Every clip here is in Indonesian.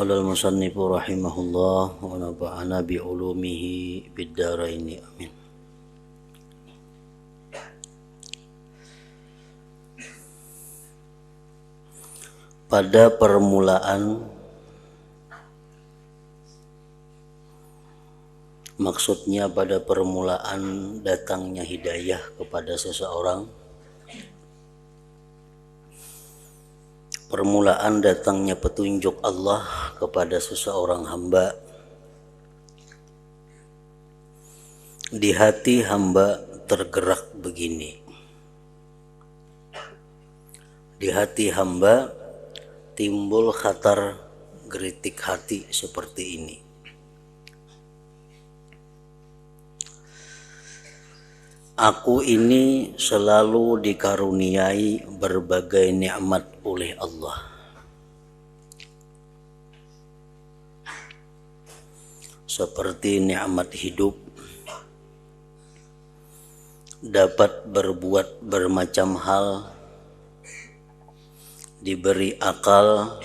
Qala al-musannifu rahimahullah wa nafa'ana bi'ulumihi fid dharaini amin. Pada permulaan, maksudnya pada permulaan datangnya hidayah kepada seseorang, permulaan datangnya petunjuk Allah kepada seseorang hamba, di hati hamba tergerak begini. Di hati hamba timbul khatar geritik hati seperti ini. Aku ini selalu dikaruniai berbagai nikmat oleh Allah. Seperti nikmat hidup, dapat berbuat bermacam hal, diberi akal,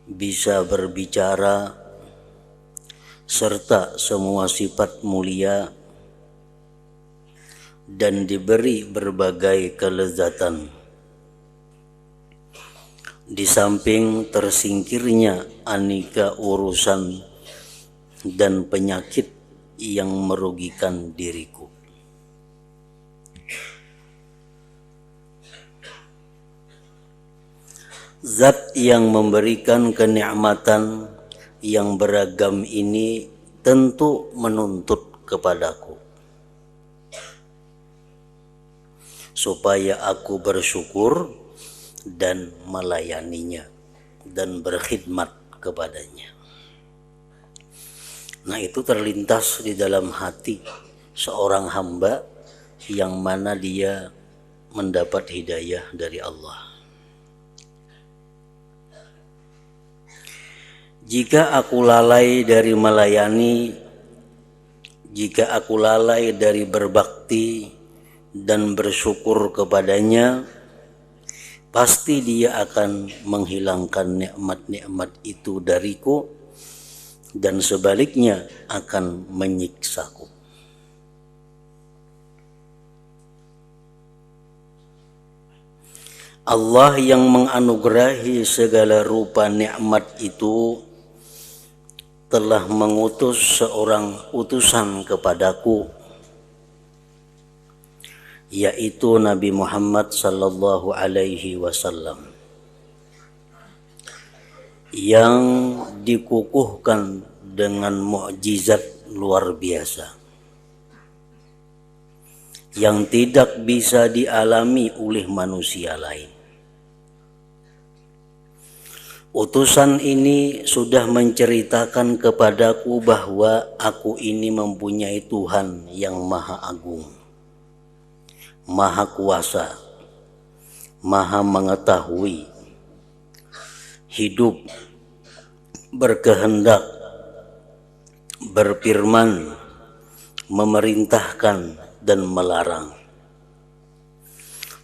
bisa berbicara, serta semua sifat mulia, dan diberi berbagai kelezatan. Di samping tersingkirnya aneka urusan dan penyakit yang merugikan diriku. Zat yang memberikan kenikmatan yang beragam ini tentu menuntut kepadaku supaya aku bersyukur dan melayaninya dan berkhidmat kepadanya. Nah, itu terlintas di dalam hati seorang hamba yang mana dia mendapat hidayah dari Allah. Jika aku lalai dari melayani, jika aku lalai dari berbakti dan bersyukur kepadanya, pasti dia akan menghilangkan nikmat-nikmat itu dariku dan sebaliknya akan menyiksaku. Allah yang menganugerahi segala rupa nikmat itu telah mengutus seorang utusan kepadaku, yaitu Nabi Muhammad sallallahu alaihi wasallam, yang dikukuhkan dengan mukjizat luar biasa yang tidak bisa dialami oleh manusia lain. Utusan ini sudah menceritakan kepadaku bahwa aku ini mempunyai Tuhan yang Maha Agung, Maha Kuasa, Maha Mengetahui, hidup, berkehendak, berfirman, memerintahkan, dan melarang.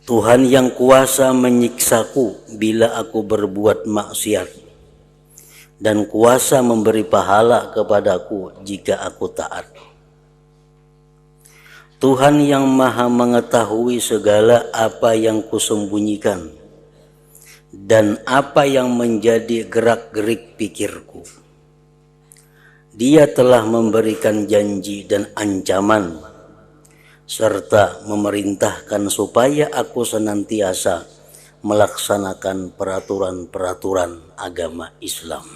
Tuhan yang kuasa menyiksaku bila aku berbuat maksiat, dan kuasa memberi pahala kepadaku jika aku taat. Tuhan yang Maha Mengetahui segala apa yang kusembunyikan dan apa yang menjadi gerak-gerik pikirku. Dia telah memberikan janji dan ancaman serta memerintahkan supaya aku senantiasa melaksanakan peraturan-peraturan agama Islam.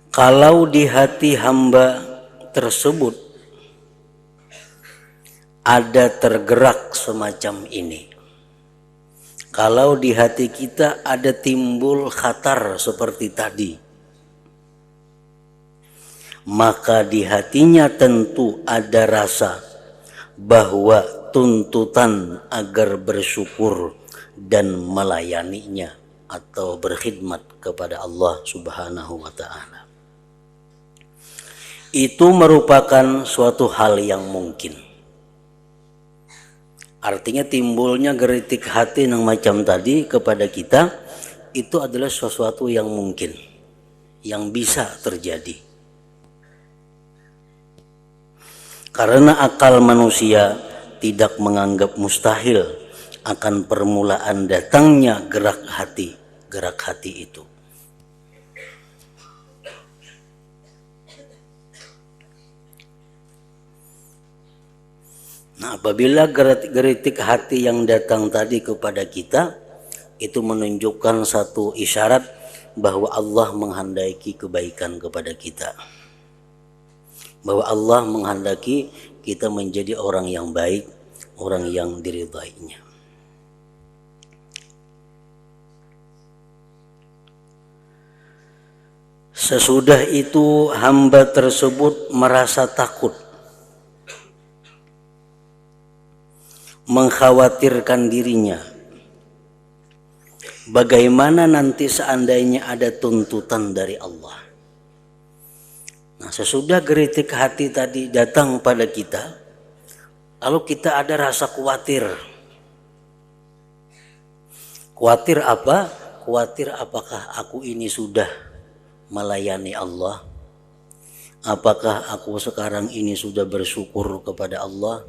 Kalau di hati hamba tersebut ada tergerak semacam ini, kalau di hati kita ada timbul khatar seperti tadi, maka di hatinya tentu ada rasa bahwa tuntutan agar bersyukur dan melayaninya atau berkhidmat kepada Allah Subhanahu wa Ta'ala. Itu merupakan suatu hal yang mungkin. Artinya timbulnya geritik hati yang macam tadi kepada kita itu adalah sesuatu yang mungkin, yang bisa terjadi. Karena akal manusia tidak menganggap mustahil akan permulaan datangnya gerak hati itu. Nah, apabila geritik hati yang datang tadi kepada kita itu menunjukkan satu isyarat bahwa Allah menghendaki kebaikan kepada kita. Bahwa Allah menghendaki kita menjadi orang yang baik, orang yang diridainya. Sesudah itu hamba tersebut merasa takut, mengkhawatirkan dirinya. Bagaimana nanti seandainya ada tuntutan dari Allah. Nah, sesudah geritik hati tadi datang pada kita, lalu kita ada rasa khawatir. Khawatir apa? Khawatir apakah aku ini sudah melayani Allah? Apakah aku sekarang ini sudah bersyukur kepada Allah?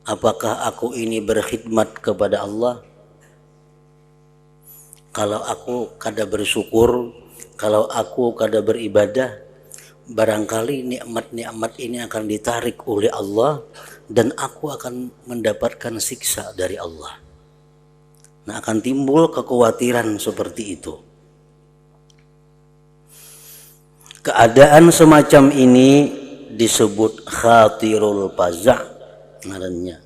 Apakah aku ini berkhidmat kepada Allah? Kalau aku kada bersyukur, kalau aku kada beribadah, barangkali nikmat-nikmat ini akan ditarik oleh Allah dan aku akan mendapatkan siksa dari Allah. Nah, akan timbul kekhawatiran seperti itu. Keadaan semacam ini disebut khatirul faza'. Ngarannya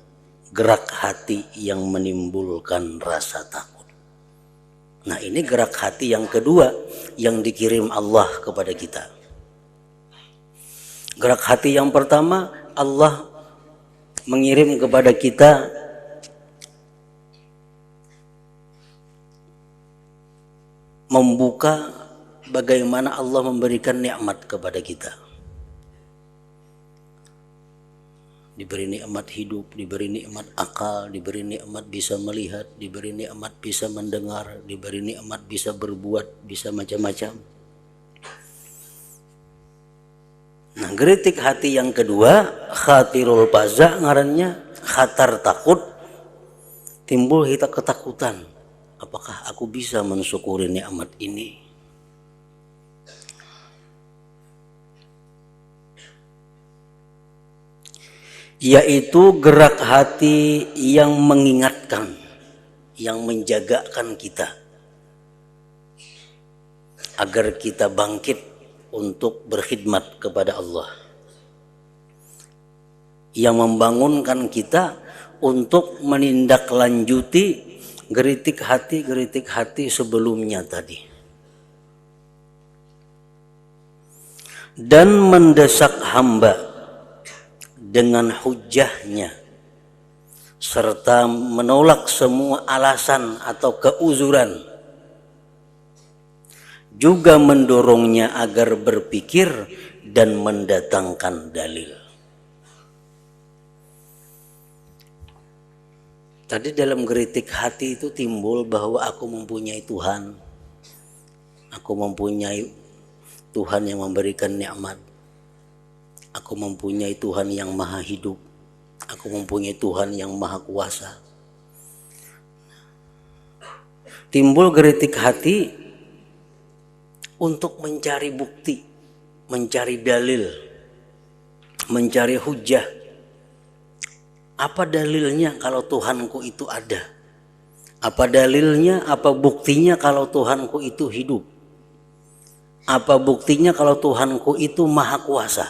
gerak hati yang menimbulkan rasa takut. Nah, ini gerak hati yang kedua yang dikirim Allah kepada kita. Gerak hati yang pertama Allah mengirim kepada kita membuka bagaimana Allah memberikan nikmat kepada kita. Diberi nikmat hidup, diberi nikmat akal, diberi nikmat bisa melihat, diberi nikmat bisa mendengar, diberi nikmat bisa berbuat, bisa macam-macam. Nah, geritik hati yang kedua, khatirul faza' ngarannya, khatar takut, timbul kita ketakutan. Apakah aku bisa mensyukuri nikmat ini? Yaitu gerak hati yang mengingatkan, yang menjagakan kita agar kita bangkit untuk berkhidmat kepada Allah, yang membangunkan kita untuk menindaklanjuti geritik hati sebelumnya tadi, dan mendesak hamba dengan hujahnya serta menolak semua alasan atau keuzuran, juga mendorongnya agar berpikir dan mendatangkan dalil. Tadi dalam geritik hati itu timbul bahwa aku mempunyai Tuhan, aku mempunyai Tuhan yang memberikan nikmat, aku mempunyai Tuhan yang maha hidup, aku mempunyai Tuhan yang maha kuasa. Timbul geritik hati untuk mencari bukti, mencari dalil, mencari hujah. Apa dalilnya kalau Tuhanku itu ada? Apa dalilnya, apa buktinya kalau Tuhanku itu hidup? Apa buktinya kalau Tuhanku itu maha kuasa?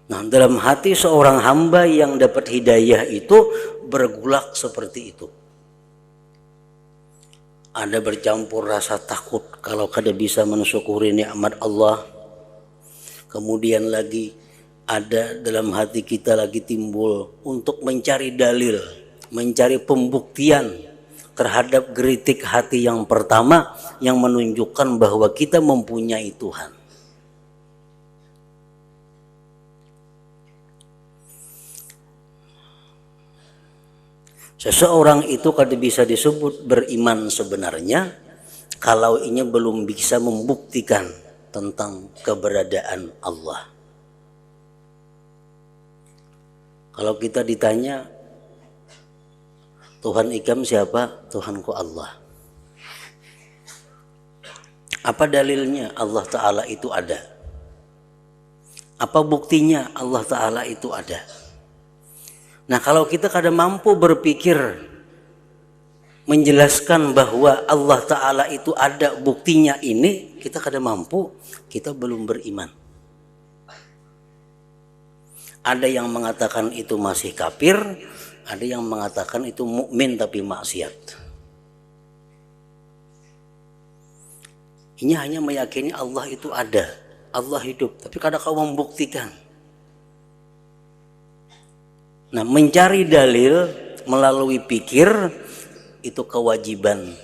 Nah, dalam hati seorang hamba yang dapat hidayah itu bergolak seperti itu. Ada bercampur rasa takut kalau kada bisa mensyukuri nikmat Allah. Kemudian lagi ada dalam hati kita lagi timbul untuk mencari dalil, mencari pembuktian terhadap geritik hati yang pertama yang menunjukkan bahwa kita mempunyai Tuhan. Seseorang itu kada bisa disebut beriman sebenarnya kalau ia belum bisa membuktikan tentang keberadaan Allah. Kalau kita ditanya, Tuhan ikam siapa? Tuhanku Allah. Apa dalilnya Allah Ta'ala itu ada? Apa buktinya Allah Ta'ala itu ada? Nah, kalau kita kada mampu berpikir menjelaskan bahwa Allah Ta'ala itu ada, buktinya ini, kita kada mampu, kita belum beriman. Ada yang mengatakan itu masih kafir, ada yang mengatakan itu mukmin tapi maksiat. Ini hanya meyakini Allah itu ada, Allah hidup, tapi kada kau membuktikan. Nah, mencari dalil melalui pikir itu kewajiban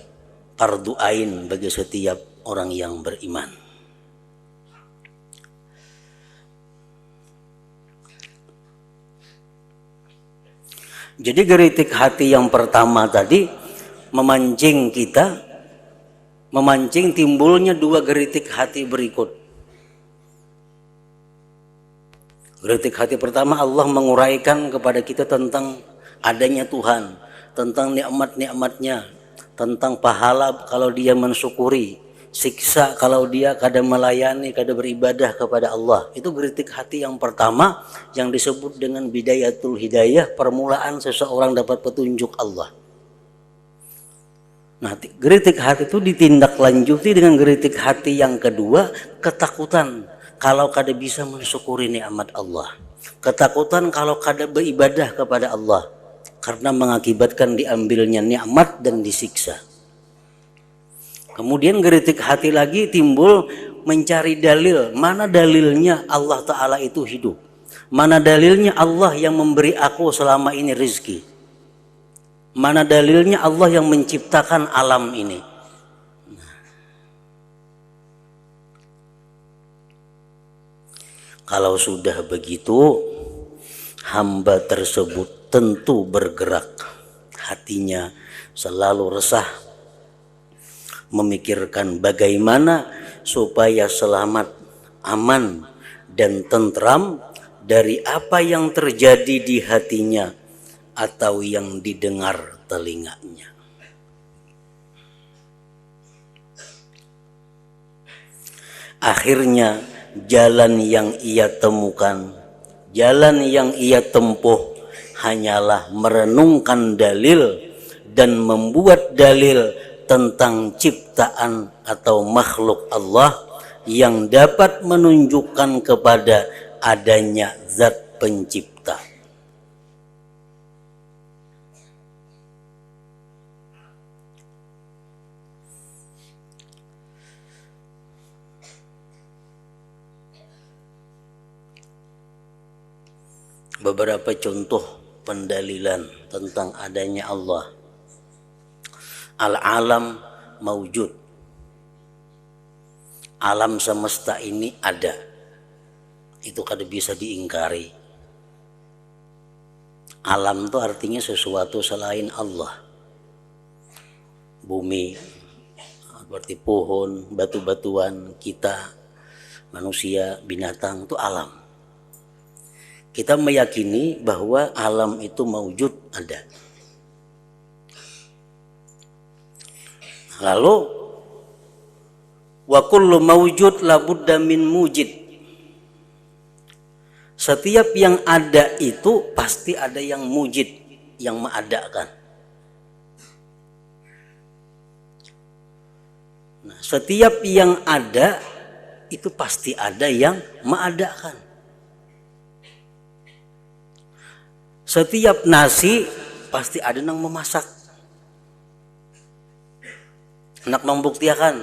fardu ain bagi setiap orang yang beriman. Jadi geritik hati yang pertama tadi memancing kita, memancing timbulnya dua geritik hati berikut. Geritik hati pertama, Allah menguraikan kepada kita tentang adanya Tuhan, tentang nikmat-nikmatnya, tentang pahala kalau dia mensyukuri, siksa kalau dia kada melayani, kada beribadah kepada Allah. Itu geritik hati yang pertama yang disebut dengan bidayatul hidayah, permulaan seseorang dapat petunjuk Allah. Nah, geritik hati itu ditindaklanjuti dengan geritik hati yang kedua, ketakutan kalau kada bisa mensyukuri nikmat Allah, ketakutan kalau kada beribadah kepada Allah karena mengakibatkan diambilnya nikmat dan disiksa. Kemudian geritik hati lagi timbul mencari dalil, mana dalilnya Allah Ta'ala itu hidup, mana dalilnya Allah yang memberi aku selama ini rezeki, mana dalilnya Allah yang menciptakan alam ini. Kalau sudah begitu, hamba tersebut tentu bergerak, hatinya selalu resah, memikirkan bagaimana supaya selamat, aman, dan tentram dari apa yang terjadi di hatinya atau yang didengar telinganya. Akhirnya jalan yang ia temukan, jalan yang ia tempuh hanyalah merenungkan dalil dan membuat dalil tentang ciptaan atau makhluk Allah yang dapat menunjukkan kepada adanya zat pencipta. Beberapa contoh pendalilan tentang adanya Allah. Al-alam maujud. Alam semesta ini ada. Itu kada bisa diingkari. Alam itu artinya sesuatu selain Allah. Bumi, seperti pohon, batu-batuan, kita, manusia, binatang, itu alam. Kita meyakini bahwa alam itu maujud, ada. Lalu wa kullu maujud labudda min mujid. Setiap yang ada itu pasti ada yang mujid, yang mengadakan. Nah, setiap yang ada itu pasti ada yang mengadakan. Setiap nasi pasti ada yang memasak. Anak membuktikan,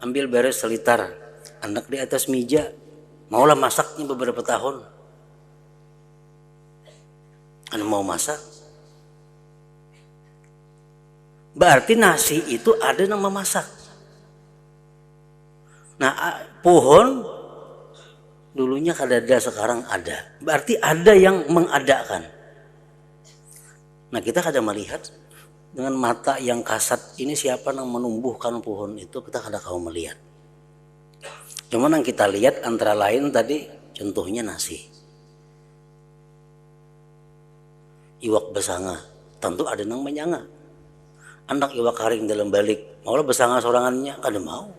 ambil beres selitar, anak di atas meja, maulah masaknya beberapa tahun. Anak mau masak, berarti nasi itu ada yang memasak. Nah, pohon dulunya kada ada, sekarang ada. Berarti ada yang mengadakan. Nah kita kadang melihat dengan mata yang kasat ini siapa yang menumbuhkan pohon itu, kita kadang kau melihat. Cuman yang kita lihat antara lain tadi contohnya nasi. Iwak besanga, tentu ada yang menyanga. Anak iwak karing dalam balik, maulah besanga sorangannya, kada mau.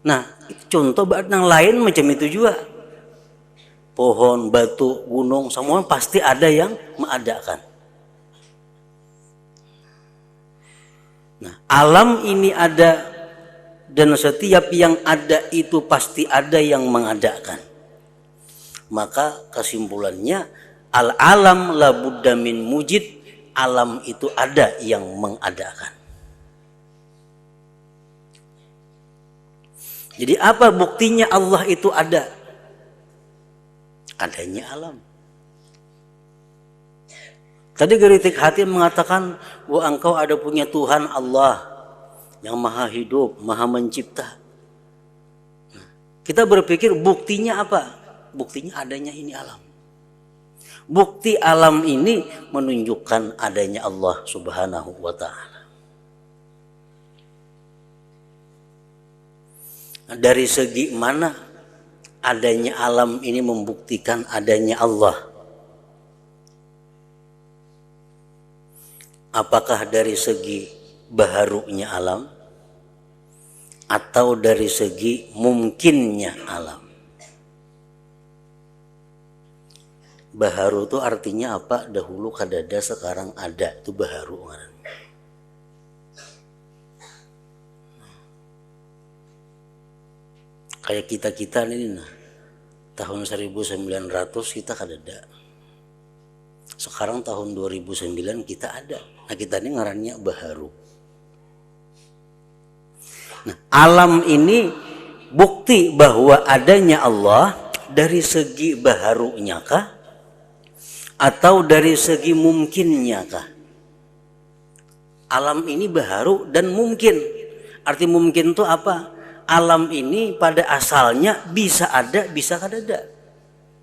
Nah, contoh yang lain macam itu juga. Pohon, batu, gunung, semua pasti ada yang mengadakan. Nah, alam ini ada dan setiap yang ada itu pasti ada yang mengadakan. Maka kesimpulannya al-alam la budda min mujid, alam itu ada yang mengadakan. Jadi apa buktinya Allah itu ada? Adanya alam. Tadi Geritik Hati mengatakan bahwa engkau ada punya Tuhan Allah yang maha hidup, maha mencipta. Kita berpikir buktinya apa? Buktinya adanya ini alam. Bukti alam ini menunjukkan adanya Allah Subhanahu wa ta'ala. Dari segi mana adanya alam ini membuktikan adanya Allah? Apakah dari segi baharunya alam atau dari segi mungkinnya alam? Baharu itu artinya apa? Dahulu kadada, sekarang ada, itu baharu. Kayak kita ini nah, tahun 1900 kita kadada. Sekarang tahun 2009 kita ada. Nah kita ini ngarannya baharu. Nah alam ini bukti bahwa adanya Allah dari segi baharunya kah? Atau dari segi mungkinnya kah? Alam ini baharu dan mungkin. Arti mungkin itu apa? Alam ini pada asalnya bisa ada, bisa kada ada.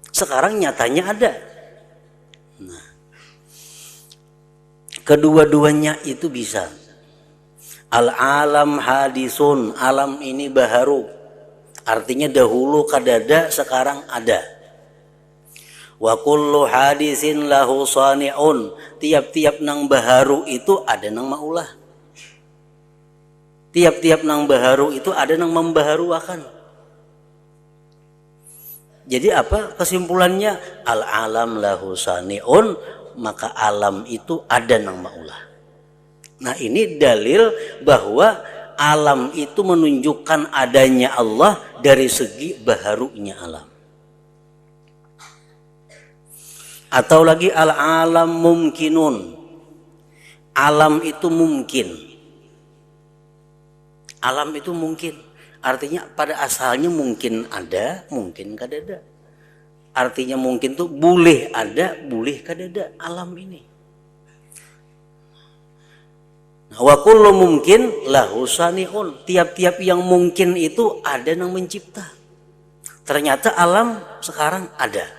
Sekarang nyatanya ada. Nah, kedua-duanya itu bisa. Al-alam hadisun, alam ini baharu. Artinya dahulu kada ada, sekarang ada. Wa kullu hadisin lahu sani'un, tiap-tiap nang baharu itu ada nang maulah. Tiap-tiap nang baharu itu ada nang membaharuakan. Jadi apa kesimpulannya? Al-alam lahu sani'un, maka alam itu ada nang maulah. Nah ini dalil bahwa alam itu menunjukkan adanya Allah dari segi baharunya alam. Atau lagi al-alam mumkinun, alam itu mungkin. Alam itu mungkin, artinya pada asalnya mungkin ada, mungkin kada ada. Artinya mungkin tuh boleh ada, boleh kada ada alam ini. Wa kullu mungkin lahu sani'un, tiap-tiap yang mungkin itu ada yang mencipta. Ternyata alam sekarang ada.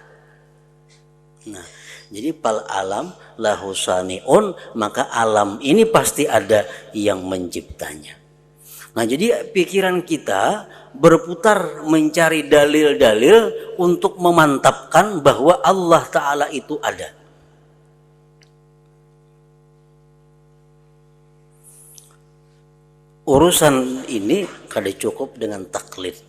Nah, jadi pal alam lahu sani'un, maka alam ini pasti ada yang menciptanya. Nah jadi pikiran kita berputar mencari dalil-dalil untuk memantapkan bahwa Allah Ta'ala itu ada. Urusan ini kada cukup dengan taklid.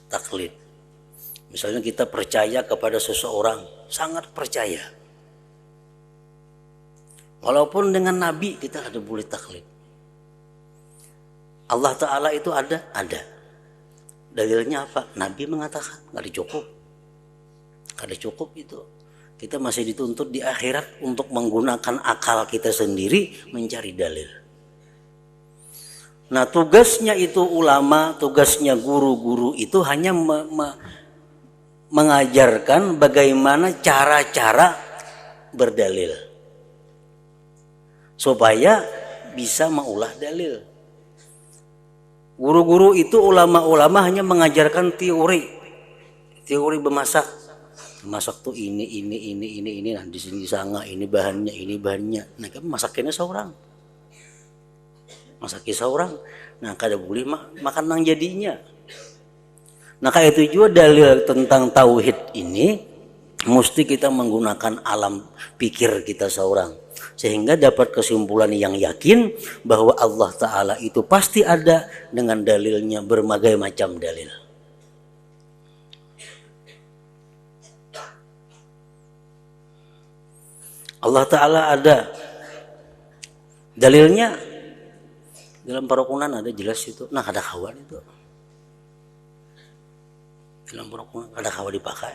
Taklid. Misalnya kita percaya kepada seseorang, sangat percaya. Walaupun dengan Nabi kita ada boleh taklid. Allah Ta'ala itu ada. Dalilnya apa? Nabi mengatakan nggak cukup. Kada cukup itu. Kita masih dituntut di akhirat untuk menggunakan akal kita sendiri mencari dalil. Nah tugasnya itu ulama, tugasnya guru-guru itu hanya mengajarkan bagaimana cara-cara berdalil. Supaya bisa mengulah dalil. Guru-guru itu ulama-ulama hanya mengajarkan teori bemasak. masak tuh ini. Nah di sini sangat ini bahannya. Nah kan masakinnya seorang. Masaki seorang. Nah kada boleh makan nang jadinya. Nah kayak itu juga dalil tentang tauhid ini mesti kita menggunakan alam pikir kita seorang sehingga dapat kesimpulan yang yakin bahwa Allah Ta'ala itu pasti ada dengan dalilnya berbagai macam dalil. Allah Ta'ala ada dalilnya dalam Parukunan ada jelas itu. Nah ada kawan itu dalam Parukunan ada kawan dipakai.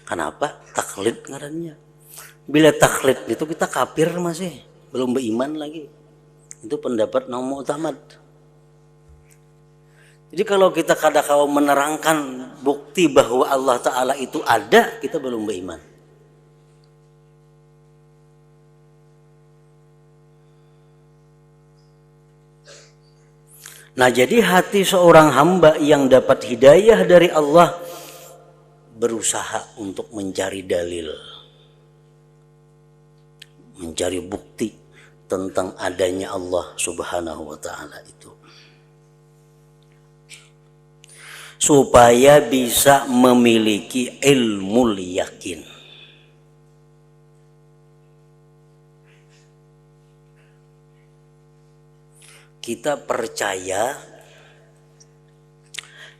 Kenapa? Taklid ngarannya. Bila taklid itu kita kafir masih belum beriman lagi. Itu pendapat Naum Mu'tamad. Jadi kalau kita kadang-kadang menerangkan bukti bahwa Allah Ta'ala itu ada, kita belum beriman. Nah jadi hati seorang hamba yang dapat hidayah dari Allah berusaha untuk mencari dalil, mencari bukti tentang adanya Allah Subhanahu wa Ta'ala itu, supaya bisa memiliki ilmu yakin. Kita percaya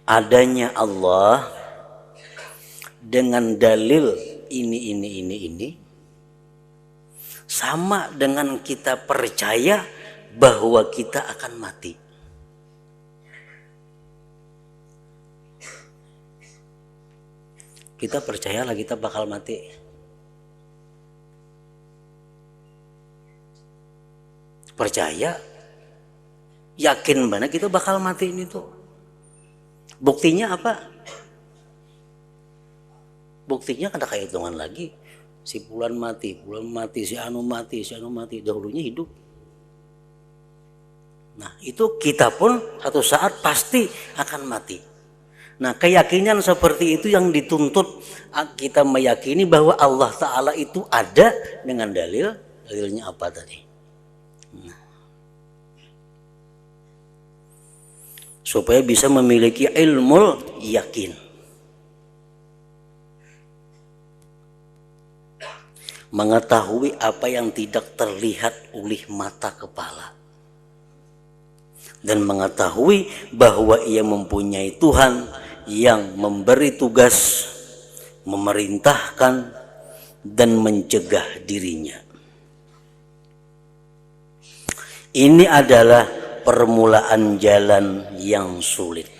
adanya Allah dengan dalil ini sama dengan kita percaya bahwa kita akan mati. Kita percayalah kita bakal mati. Percaya, yakin banget kita bakal mati ini tuh. Buktinya apa? Buktinya kada kayak hitungan lagi. Si Fulan mati, si Anu mati, dahulunya hidup. Nah itu kita pun satu saat pasti akan mati. Nah keyakinan seperti itu yang dituntut kita meyakini bahwa Allah Ta'ala itu ada dengan dalilnya apa tadi? Nah, supaya bisa memiliki ilmu yakin. Mengetahui apa yang tidak terlihat oleh mata kepala dan mengetahui bahwa ia mempunyai Tuhan yang memberi tugas, memerintahkan dan mencegah dirinya. Ini adalah permulaan jalan yang sulit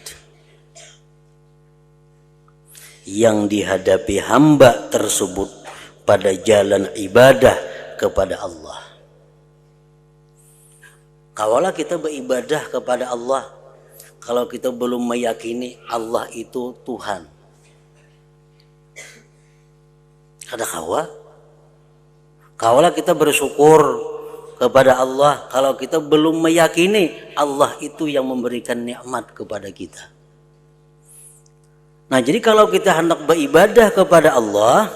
yang dihadapi hamba tersebut pada jalan ibadah kepada Allah. Kawalah kita beribadah kepada Allah, kalau kita belum meyakini Allah itu Tuhan, kada kawalah kita bersyukur kepada Allah kalau kita belum meyakini Allah itu yang memberikan nikmat kepada kita. Nah jadi kalau kita hendak beribadah kepada Allah,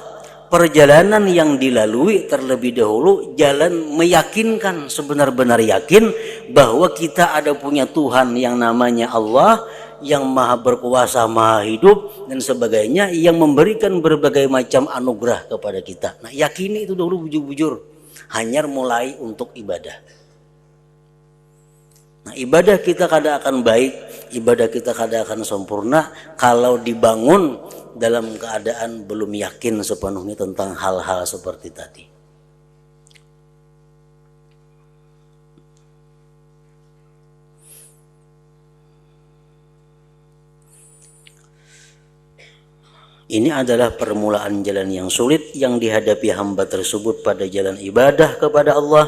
perjalanan yang dilalui terlebih dahulu jalan meyakinkan, sebenar-benar yakin bahwa kita ada punya Tuhan yang namanya Allah, yang maha berkuasa, maha hidup dan sebagainya, yang memberikan berbagai macam anugerah kepada kita. Nah yakini itu dahulu bujur-bujur, hanya mulai untuk ibadah. Nah ibadah kita kada akan baik, ibadah kita kada akan sempurna kalau dibangun dalam keadaan belum yakin sepenuhnya tentang hal-hal seperti tadi. Ini adalah permulaan jalan yang sulit yang dihadapi hamba tersebut pada jalan ibadah kepada Allah,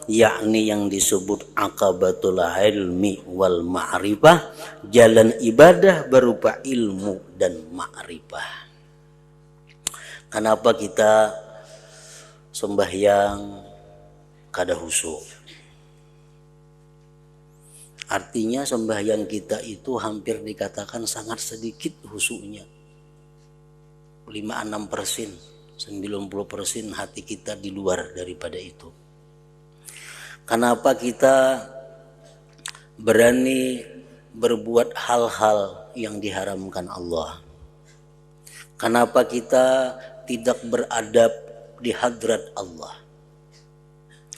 yakni yang disebut aqabatul ilmi wal ma'rifah, jalan ibadah berupa ilmu dan ma'rifah. Kenapa kita sembahyang kada khusyuk? Artinya sembahyang kita itu hampir dikatakan sangat sedikit khusyuknya. 5-6%, 90% hati kita di luar daripada itu. Kenapa kita berani berbuat hal-hal yang diharamkan Allah? Kenapa kita tidak beradab di hadrat Allah?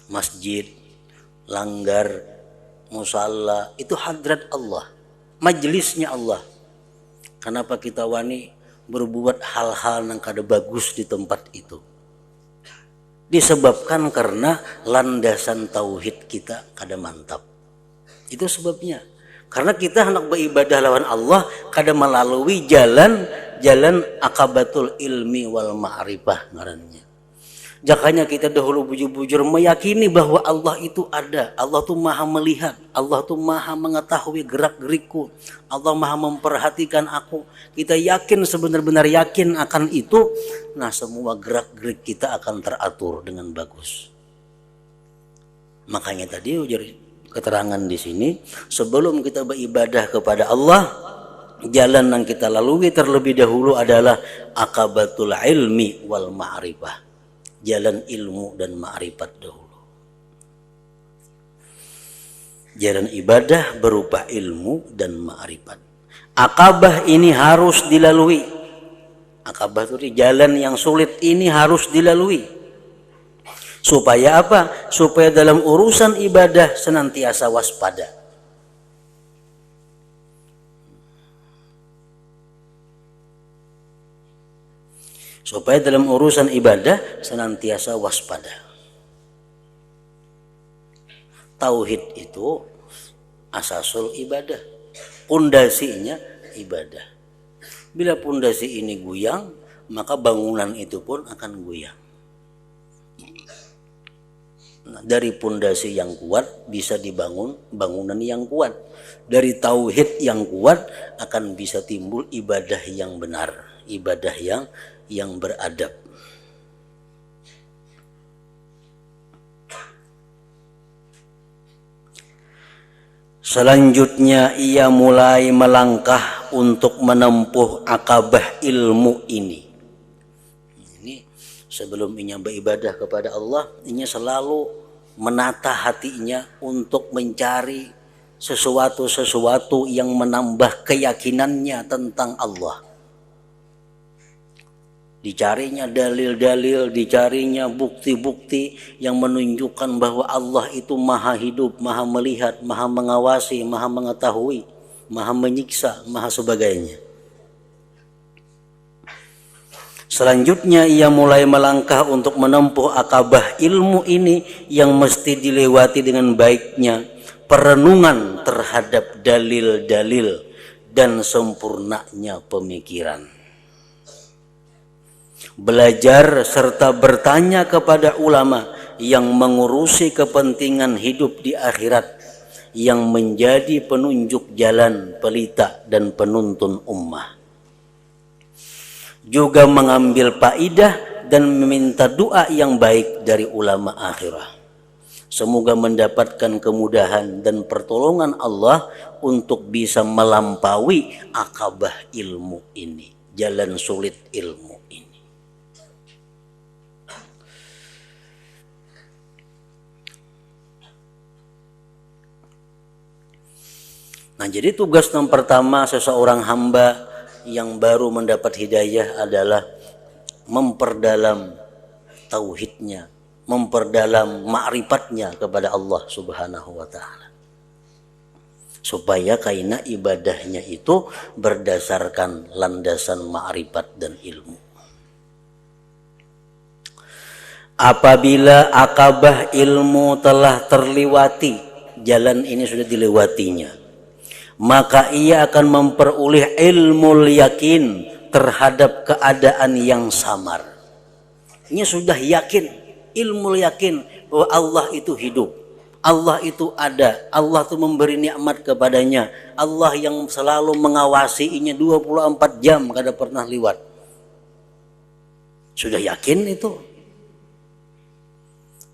Masjid, langgar, musalla itu hadrat Allah, majelisnya Allah. Kenapa kita wani berbuat hal-hal yang kada bagus di tempat itu? Disebabkan karena landasan tauhid kita kada mantap. Itu sebabnya. Karena kita hendak beribadah lawan Allah kada melalui jalan akabatul ilmi wal ma'rifah ngarannya. Jakanya kita dahulu bujur-bujur meyakini bahwa Allah itu ada, Allah tuh maha melihat, Allah tuh maha mengetahui gerak-gerikku, Allah maha memperhatikan aku. Kita yakin, sebenar-benar yakin akan itu, nah semua gerak-gerik kita akan teratur dengan bagus. Makanya tadi ujar keterangan di sini, sebelum kita beribadah kepada Allah, jalan yang kita lalui terlebih dahulu adalah akabatul ilmi wal ma'rifah. Jalan ilmu dan ma'rifat dahulu. Jalan ibadah berupa ilmu dan ma'rifat. Akabah ini harus dilalui. Akabah itu jalan yang sulit ini harus dilalui. Supaya apa? Supaya dalam urusan ibadah senantiasa waspada. Supaya dalam urusan ibadah senantiasa waspada. Tauhid itu asasul ibadah, pondasinya ibadah. Bila pondasi ini goyang, maka bangunan itu pun akan goyang. Nah, dari pondasi yang kuat bisa dibangun bangunan yang kuat. Dari tauhid yang kuat akan bisa timbul ibadah yang benar, ibadah yang beradab. Selanjutnya ia mulai melangkah untuk menempuh akabah ilmu ini. Ini sebelum ia beribadah kepada Allah, ia selalu menata hatinya untuk mencari sesuatu yang menambah keyakinannya tentang Allah. Dicarinya dalil-dalil, dicarinya bukti-bukti yang menunjukkan bahwa Allah itu maha hidup, maha melihat, maha mengawasi, maha mengetahui, maha menyiksa, maha sebagainya. Selanjutnya ia mulai melangkah untuk menempuh akabah ilmu ini yang mesti dilewati dengan baiknya perenungan terhadap dalil-dalil dan sempurnanya pemikiran. Belajar serta bertanya kepada ulama yang mengurusi kepentingan hidup di akhirat, yang menjadi penunjuk jalan, pelita dan penuntun ummah. Juga mengambil faidah dan meminta doa yang baik dari ulama akhirah. Semoga mendapatkan kemudahan dan pertolongan Allah untuk bisa melampaui akabah ilmu ini, jalan sulit ilmu ini. Nah, jadi tugas yang pertama seseorang hamba yang baru mendapat hidayah adalah memperdalam tauhidnya, memperdalam ma'rifatnya kepada Allah Subhanahu wa taala. Supaya kaina ibadahnya itu berdasarkan landasan ma'rifat dan ilmu. Apabila akabah ilmu telah terlewati, jalan ini sudah dilewatinya, maka ia akan memperoleh ilmu yakin terhadap keadaan yang samar. Ini sudah yakin, ilmu yakin bahwa Allah itu hidup, Allah itu ada, Allah itu memberi nikmat kepadanya, Allah yang selalu mengawasinya 24 jam kada pernah lewat. Sudah yakin itu.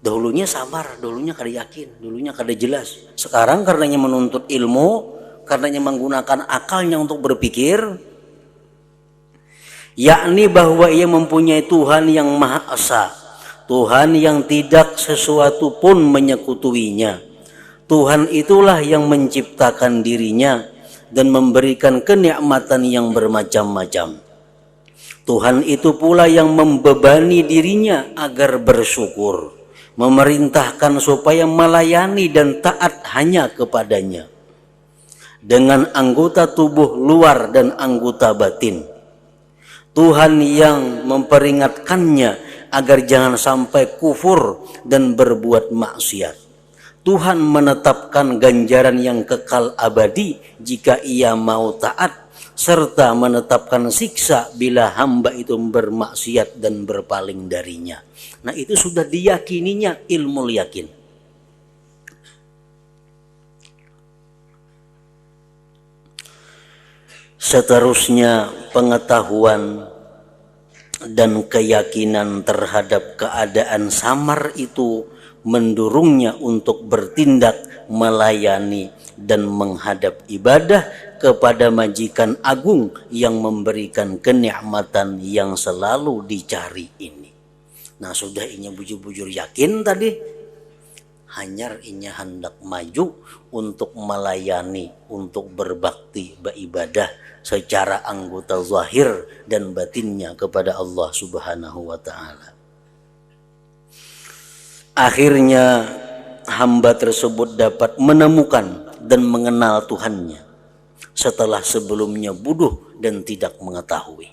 Dahulunya samar, dahulunya kada yakin, dahulunya kada jelas. Sekarang karenanya menuntut ilmu, karenanya menggunakan akalnya untuk berpikir, yakni bahwa ia mempunyai Tuhan yang Maha Esa, Tuhan yang tidak sesuatu pun menyekutuinya. Tuhan itulah yang menciptakan dirinya dan memberikan kenikmatan yang bermacam-macam. Tuhan itu pula yang membebani dirinya agar bersyukur, memerintahkan supaya melayani dan taat hanya kepadanya dengan anggota tubuh luar dan anggota batin. Tuhan yang memperingatkannya agar jangan sampai kufur dan berbuat maksiat. Tuhan menetapkan ganjaran yang kekal abadi jika ia mau taat, serta menetapkan siksa bila hamba itu bermaksiat dan berpaling darinya. Nah, itu sudah diyakininya ilmu yakin. Seterusnya, pengetahuan dan keyakinan terhadap keadaan samar itu mendorongnya untuk bertindak, melayani dan menghadap ibadah kepada majikan agung yang memberikan kenikmatan yang selalu dicari ini. Nah, sudah inya bujur-bujur yakin tadi, hanyar inya hendak maju untuk melayani, untuk berbakti, beribadah secara anggota zahir dan batinnya kepada Allah Subhanahu wa ta'ala. Akhirnya hamba tersebut dapat menemukan dan mengenal Tuhannya setelah sebelumnya bodoh dan tidak mengetahui.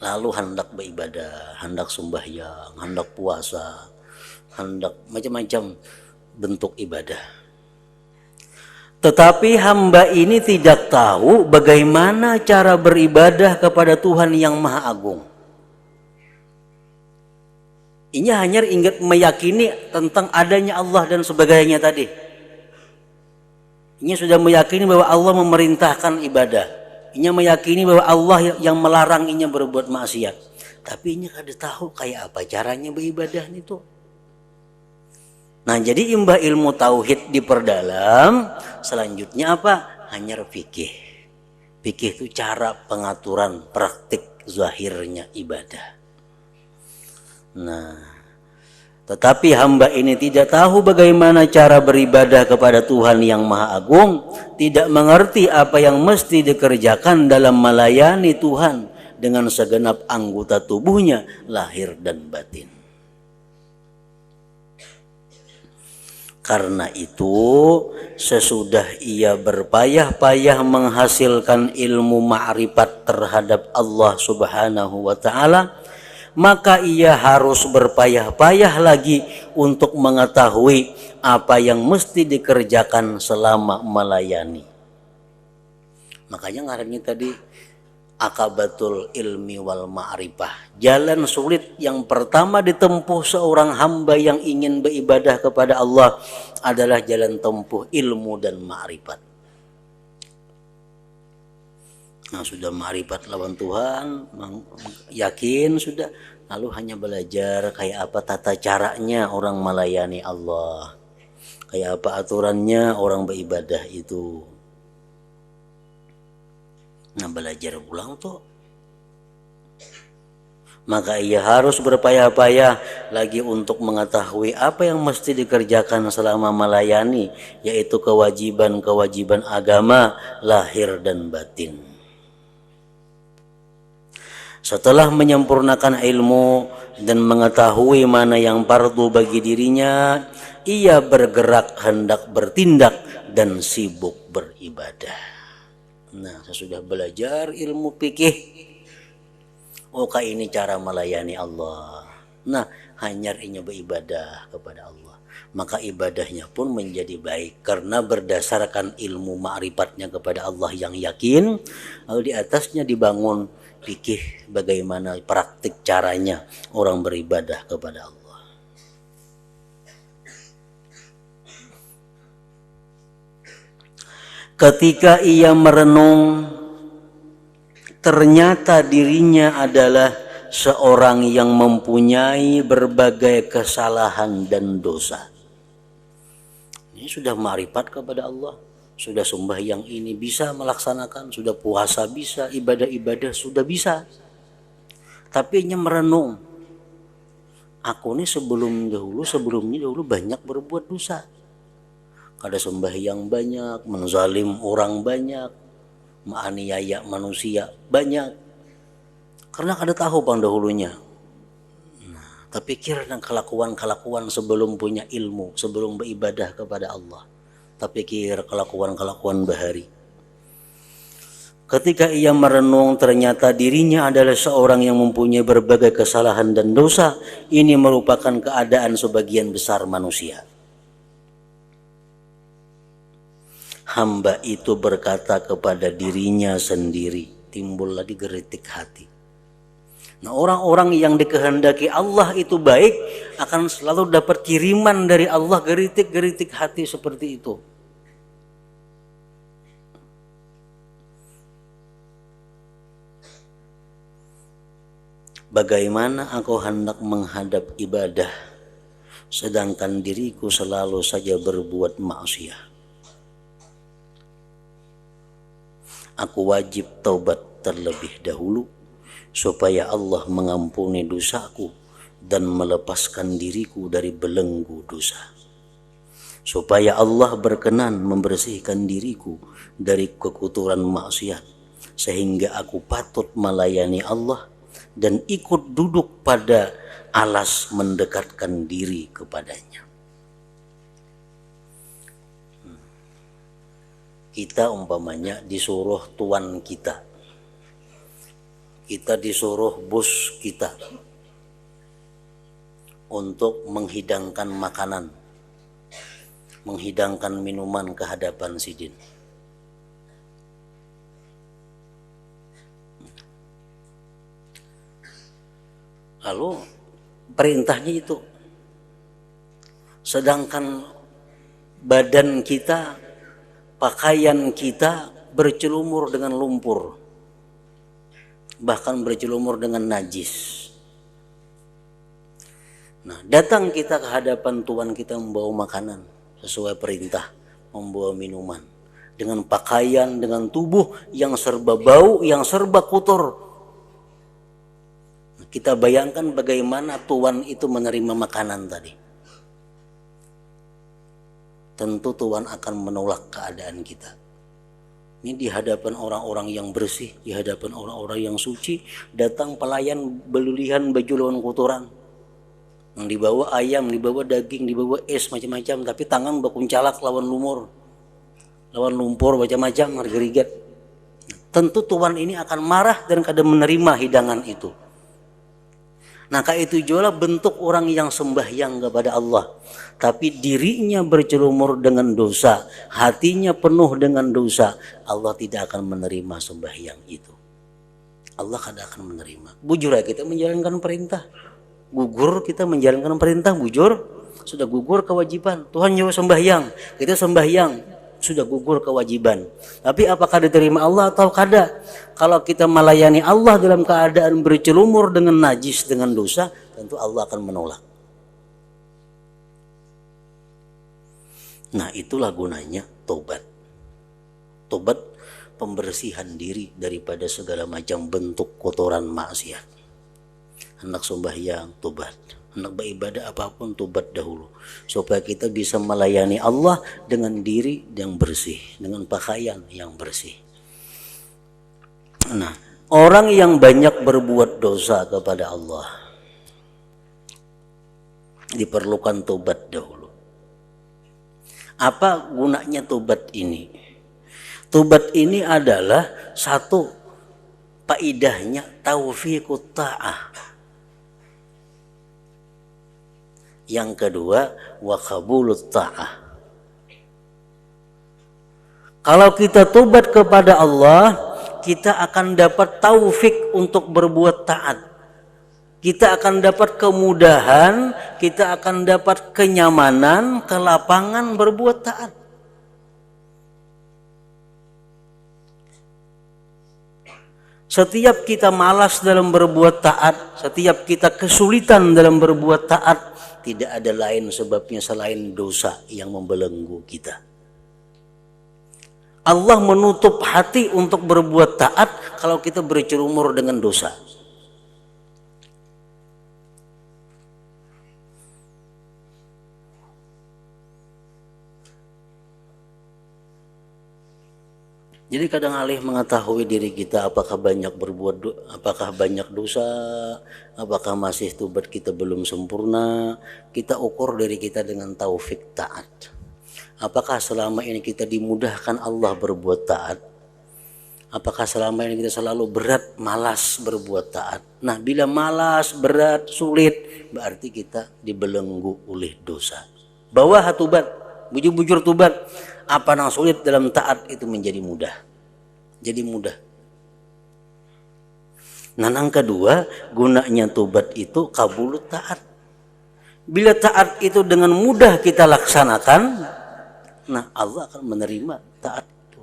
Lalu hendak beribadah, hendak sembahyang, hendak puasa, hendak macam-macam bentuk ibadah. Tetapi hamba ini tidak tahu bagaimana cara beribadah kepada Tuhan yang Maha Agung. Ini hanya ingat meyakini tentang adanya Allah dan sebagainya tadi. Ini sudah meyakini bahwa Allah memerintahkan ibadah. Ini meyakini bahwa Allah yang melarang ini berbuat maksiat. Tapi ini kada tahu kayak apa caranya beribadah itu. Nah, jadi imbah ilmu tauhid diperdalam, selanjutnya apa? Hanya fikih. Fikih itu cara pengaturan praktik zahirnya ibadah. Nah, tetapi hamba ini tidak tahu bagaimana cara beribadah kepada Tuhan yang Maha Agung, tidak mengerti apa yang mesti dikerjakan dalam melayani Tuhan dengan segenap anggota tubuhnya, lahir dan batin. Karena itu, sesudah ia berpayah-payah menghasilkan ilmu ma'rifat terhadap Allah Subhanahu wa ta'ala, maka ia harus berpayah-payah lagi untuk mengetahui apa yang mesti dikerjakan selama melayani. Makanya ngarannya tadi akabatul ilmi wal ma'rifah. Jalan sulit yang pertama ditempuh seorang hamba yang ingin beribadah kepada Allah adalah jalan tempuh ilmu dan ma'rifat. Nah, sudah ma'rifat lawan Tuhan, yakin sudah, lalu hanya belajar kayak apa tata caranya orang melayani Allah, kayak apa aturannya orang beribadah itu. Nah, belajar ulang tuh. Maka ia harus berpayah-payah lagi untuk mengetahui apa yang mesti dikerjakan selama melayani, yaitu kewajiban-kewajiban agama lahir dan batin. Setelah menyempurnakan ilmu dan mengetahui mana yang fardu bagi dirinya, ia bergerak hendak bertindak dan sibuk beribadah. Nah, sesudah belajar ilmu fikih, oke ini cara melayani Allah. Nah, hanya ingin beribadah kepada Allah. Maka ibadahnya pun menjadi baik karena berdasarkan ilmu ma'rifatnya kepada Allah yang yakin, lalu di atasnya dibangun fikih bagaimana praktik caranya orang beribadah kepada Allah. Ketika ia merenung, ternyata dirinya adalah seorang yang mempunyai berbagai kesalahan dan dosa. Ini sudah ma'rifat kepada Allah, sudah sembahyang ini bisa melaksanakan, sudah puasa bisa, ibadah-ibadah sudah bisa. Tapi hanya merenung, aku ini sebelumnya dahulu banyak berbuat dosa. Kada sembahyang banyak, menzalim orang banyak, menganiaya manusia banyak. Karena kada tahu bang dahulunya. Tapi pikir dan kelakuan-kelakuan sebelum punya ilmu, sebelum beribadah kepada Allah. Tak pikir kelakuan-kelakuan bahari. Ketika ia merenung, ternyata dirinya adalah seorang yang mempunyai berbagai kesalahan dan dosa. Ini merupakan keadaan sebagian besar manusia. Hamba itu berkata kepada dirinya sendiri, timbul lagi geritik hati. Nah, orang-orang yang dikehendaki Allah itu baik akan selalu dapat kiriman dari Allah geritik-geritik hati seperti itu. Bagaimana aku hendak menghadap ibadah sedangkan diriku selalu saja berbuat maksiat. Aku wajib taubat terlebih dahulu supaya Allah mengampuni dosaku dan melepaskan diriku dari belenggu dosa. Supaya Allah berkenan membersihkan diriku dari kekotoran maksiat sehingga aku patut melayani Allah dan ikut duduk pada alas mendekatkan diri kepadanya. Kita umpamanya disuruh tuan kita disuruh bos kita untuk menghidangkan makanan, menghidangkan minuman ke hadapan sidin. Lalu perintahnya itu, sedangkan badan kita, pakaian kita bercelumur dengan lumpur, bahkan bercelumur dengan najis. Nah, datang kita ke hadapan Tuhan kita membawa makanan sesuai perintah, membawa minuman dengan pakaian, dengan tubuh yang serba bau, yang serba kotor. Nah, kita bayangkan bagaimana Tuhan itu menerima makanan tadi. Tentu Tuhan akan menolak keadaan kita. Ini di hadapan orang-orang yang bersih, di hadapan orang-orang yang suci, datang pelayan belulihan baju lawan kotoran. Yang dibawa ayam, dibawa daging, dibawa es macam-macam, tapi tangan bakuncalak lawan lumpur macam-macam, harga-rigat. Tentu Tuhan ini akan marah dan kada menerima hidangan itu. Nah, kayak itu juga bentuk orang yang sembahyang kepada Allah, tapi dirinya bercelumur dengan dosa, hatinya penuh dengan dosa. Allah tidak akan menerima sembahyang itu. Allah kada akan menerima. Bujur ya kita menjalankan perintah, gugur kita menjalankan perintah, bujur sudah gugur kewajiban. Tuhan nyuruh sembahyang, kita sembahyang, sudah gugur kewajiban. Tapi apakah diterima Allah atau kada? Kalau kita melayani Allah dalam keadaan bercelumur dengan najis, dengan dosa, tentu Allah akan menolak. Nah, itulah gunanya tobat. Tobat pembersihan diri daripada segala macam bentuk kotoran maksiat. Hendak sembahyang, tobat. Hendak beribadah apapun, tobat dahulu. Supaya kita bisa melayani Allah dengan diri yang bersih, dengan pakaian yang bersih. Nah, orang yang banyak berbuat dosa kepada Allah, diperlukan tobat dahulu. Apa gunanya tobat ini? Tobat ini adalah satu, faidahnya taufiqut ta'ah. Yang kedua, wa qabulut ta'ah. Kalau kita tobat kepada Allah, kita akan dapat taufik untuk berbuat taat. Kita akan dapat kemudahan, kita akan dapat kenyamanan, kelapangan berbuat taat. Setiap kita malas dalam berbuat taat, setiap kita kesulitan dalam berbuat taat, tidak ada lain sebabnya selain dosa yang membelenggu kita. Allah menutup hati untuk berbuat taat kalau kita bercerumur dengan dosa. Jadi kadang alih mengetahui diri kita apakah banyak apakah banyak dosa, apakah masih tobat kita belum sempurna, kita ukur diri kita dengan taufik taat. Apakah selama ini kita dimudahkan Allah berbuat taat? Apakah selama ini kita selalu berat, malas berbuat taat? Nah, bila malas, berat, sulit, berarti kita dibelenggu oleh dosa. Bawa hatubat, bujur-bujur tubat. Apa yang sulit dalam taat itu menjadi mudah. Jadi mudah. Nah, yang kedua, gunanya tubat itu kabulut taat. Bila taat itu dengan mudah kita laksanakan, nah Allah akan menerima taat itu.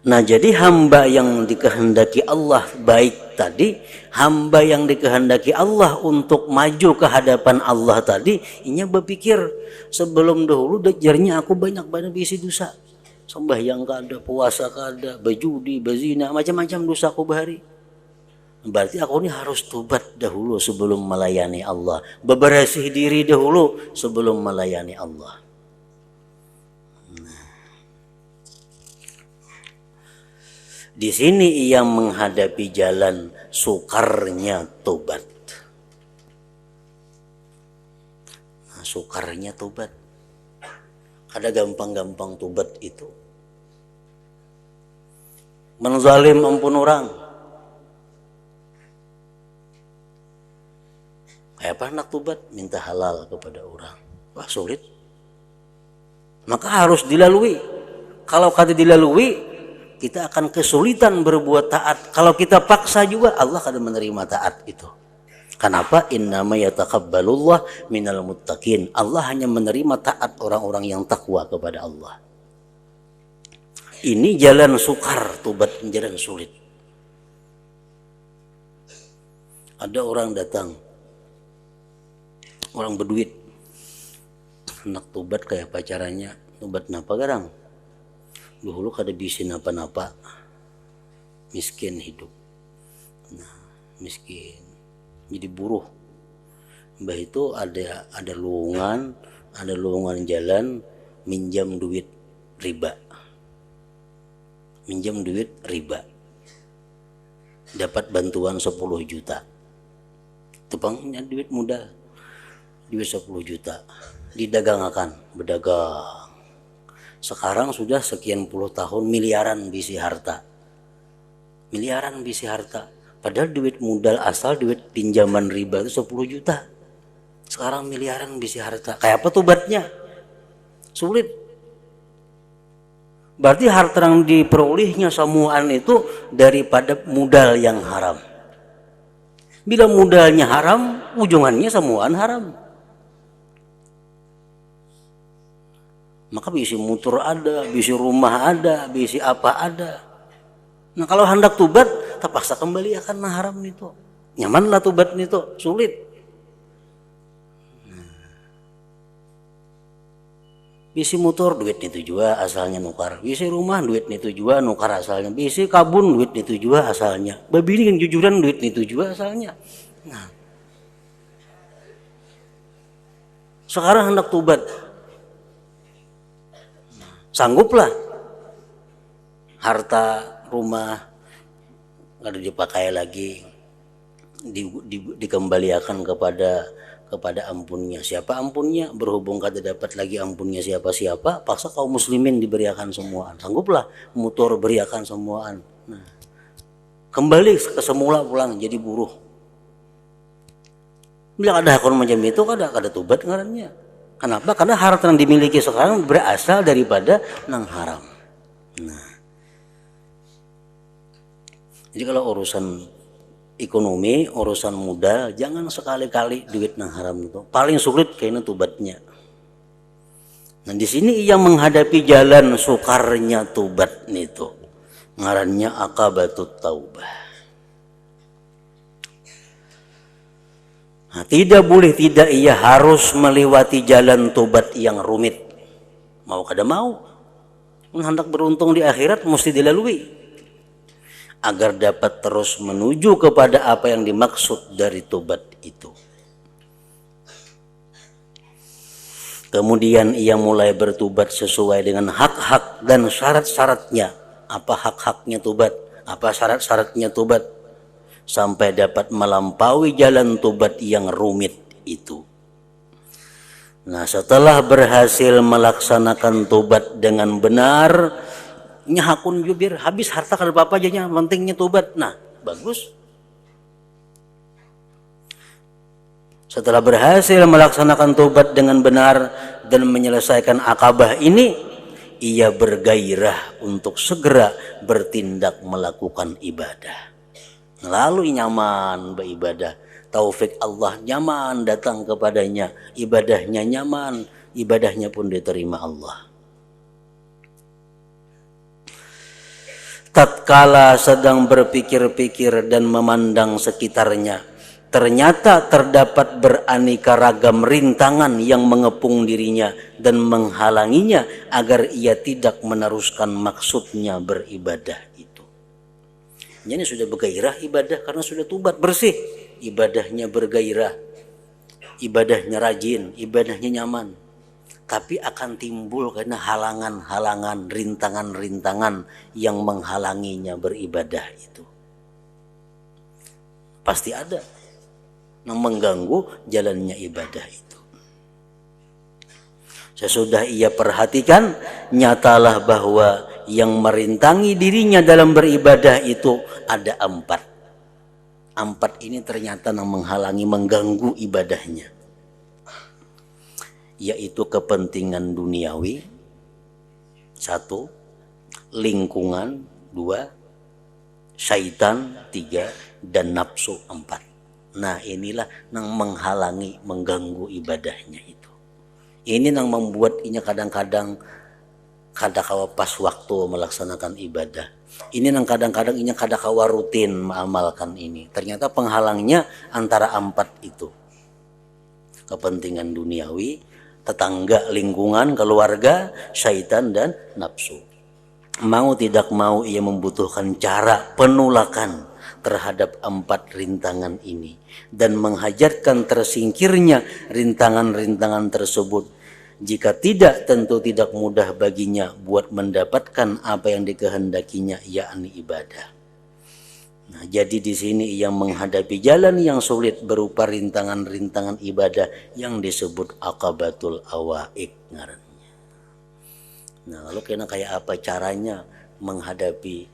Nah, jadi hamba yang dikehendaki Allah baik tadi, hamba yang dikehendaki Allah untuk maju ke hadapan Allah tadi, inya berpikir sebelum dahulu dajarnya aku banyak-banyak bisi dosa. Sembahyang kada, puasa kada, berjudi, berzina, macam-macam dosa aku bahari. Berarti aku ini harus tobat dahulu sebelum melayani Allah. Bebersih diri dahulu sebelum melayani Allah. Nah. Di sini ia menghadapi jalan sukarnya tobat. Nah, sukarnya tobat. Ada gampang-gampang tobat itu. Menzalim ampun orang. Kayak apa nak tobat? Minta halal kepada orang. Wah, sulit. Maka harus dilalui. Kalau kata dilalui, kita akan kesulitan berbuat taat. Kalau kita paksa juga, Allah akan menerima taat itu. Kenapa? Innama yataqabbalullah minal muttaqin. Allah hanya menerima taat orang-orang yang takwa kepada Allah. Ini jalan sukar, tobat jalan sulit. Ada orang datang, orang berduit, nak tobat kayak pacarannya, tobat napa garang? Dulu kada bisa napa-napa, miskin hidup. Nah, miskin. Jadi buruh. Mbah itu ada lowongan jalan minjam duit riba. Minjam duit riba. Dapat bantuan 10 juta. Tepangnya duit muda. Duit 10 juta. Didagangakan, berdagang. Sekarang sudah sekian puluh tahun miliaran bisi harta. Miliaran bisi harta. Padahal duit modal asal, duit pinjaman riba itu 10 juta. Sekarang miliaran bisi harta. Kayak apa tobatnya? Sulit. Berarti harta yang diperolehnya semuaan itu daripada modal yang haram. Bila modalnya haram, ujungannya semuaan haram. Maka bisi motor ada, bisi rumah ada, bisi apa ada. Nah, kalau hendak tobat, terpaksa kembali akan haram itu. Nyamanlah tobat itu, sulit. Bisi motor duit itu juga asalnya nukar. Bisi rumah duit itu juga nukar asalnya. Bisi kabun duit itu juga asalnya. Babini yang jujuran duit itu juga asalnya. Nah, sekarang hendak tobat, sangguplah harta rumah kada dipakai lagi, dikembalikan kepada ampunnya. Siapa ampunnya? Berhubung kada dapat lagi ampunnya siapa-siapa, paksa kaum muslimin diberikan semuaan. Sangguplah motor beriakan semuaan. Nah, kembali ke semula pulang jadi buruh. Bila ada hakun macam itu kada tobat ngarannya. Kenapa? Karena harta yang dimiliki sekarang berasal daripada nang haram. Nah, jadi kalau urusan ekonomi, urusan modal, jangan sekali-kali duit nang haram itu. Paling sulit kayaknya tobatnya. Nah, di sini ia menghadapi jalan sukarnya tobat itu. Ngarannya Aqabatut Taubah. Nah, tidak boleh tidak ia harus melewati jalan tobat yang rumit. mau kada mau. Hendak beruntung di akhirat mesti dilalui agar dapat terus menuju kepada apa yang dimaksud dari tobat itu. Kemudian ia mulai bertobat sesuai dengan hak-hak dan syarat-syaratnya. Apa hak-haknya tobat? Apa syarat-syaratnya tobat? Sampai dapat melampaui jalan tobat yang rumit itu. Nah, setelah berhasil melaksanakan tobat dengan benar, nyahakun jubir, habis harta kada apa-apa aja, pentingnya tobat. Nah, bagus. Setelah berhasil melaksanakan tobat dengan benar dan menyelesaikan akabah ini, ia bergairah untuk segera bertindak melakukan ibadah. Lalu nyaman beribadah, taufik Allah nyaman datang kepadanya, ibadahnya nyaman, ibadahnya pun diterima Allah. Tatkala sedang berpikir-pikir dan memandang sekitarnya, ternyata terdapat beraneka ragam rintangan yang mengepung dirinya dan menghalanginya agar ia tidak meneruskan maksudnya beribadah itu. Jadi sudah bergairah ibadah karena sudah tobat bersih, ibadahnya bergairah, ibadahnya rajin, ibadahnya nyaman. Tapi akan timbul karena halangan-halangan, rintangan-rintangan yang menghalanginya beribadah itu. Pasti ada yang mengganggu jalannya ibadah itu. Sesudah ia perhatikan, nyatalah bahwa yang merintangi dirinya dalam beribadah itu ada 4. 4 ini ternyata yang menghalangi, mengganggu ibadahnya. Yaitu kepentingan duniawi 1, lingkungan 2, syaitan 3, dan nafsu 4. Nah, inilah yang menghalangi, mengganggu ibadahnya itu. Ini yang membuat inya kadang-kadang kada kawa pas waktu melaksanakan ibadah. Ini yang kadang-kadang inya kada kawa rutin mengamalkan ini. Ternyata penghalangnya antara 4 itu. Kepentingan duniawi, tetangga, lingkungan, keluarga, syaitan, dan nafsu. Mau tidak mau ia membutuhkan cara penolakan terhadap 4 rintangan ini dan menghajarkan tersingkirnya rintangan-rintangan tersebut. Jika tidak, tentu tidak mudah baginya buat mendapatkan apa yang dikehendakinya, yakni ibadah. Nah, jadi di sini ia menghadapi jalan yang sulit berupa rintangan-rintangan ibadah yang disebut akabatul awaik ngarannya. Nah, lalu kena kayak apa caranya menghadapi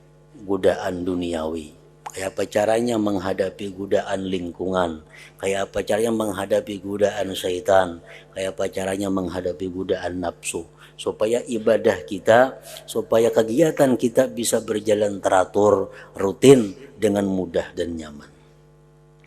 godaan duniawi? Kayak apa caranya menghadapi godaan lingkungan? Kayak apa caranya menghadapi godaan syaitan? Kayak apa caranya menghadapi godaan nafsu? Supaya ibadah kita, supaya kegiatan kita bisa berjalan teratur, rutin, dengan mudah dan nyaman.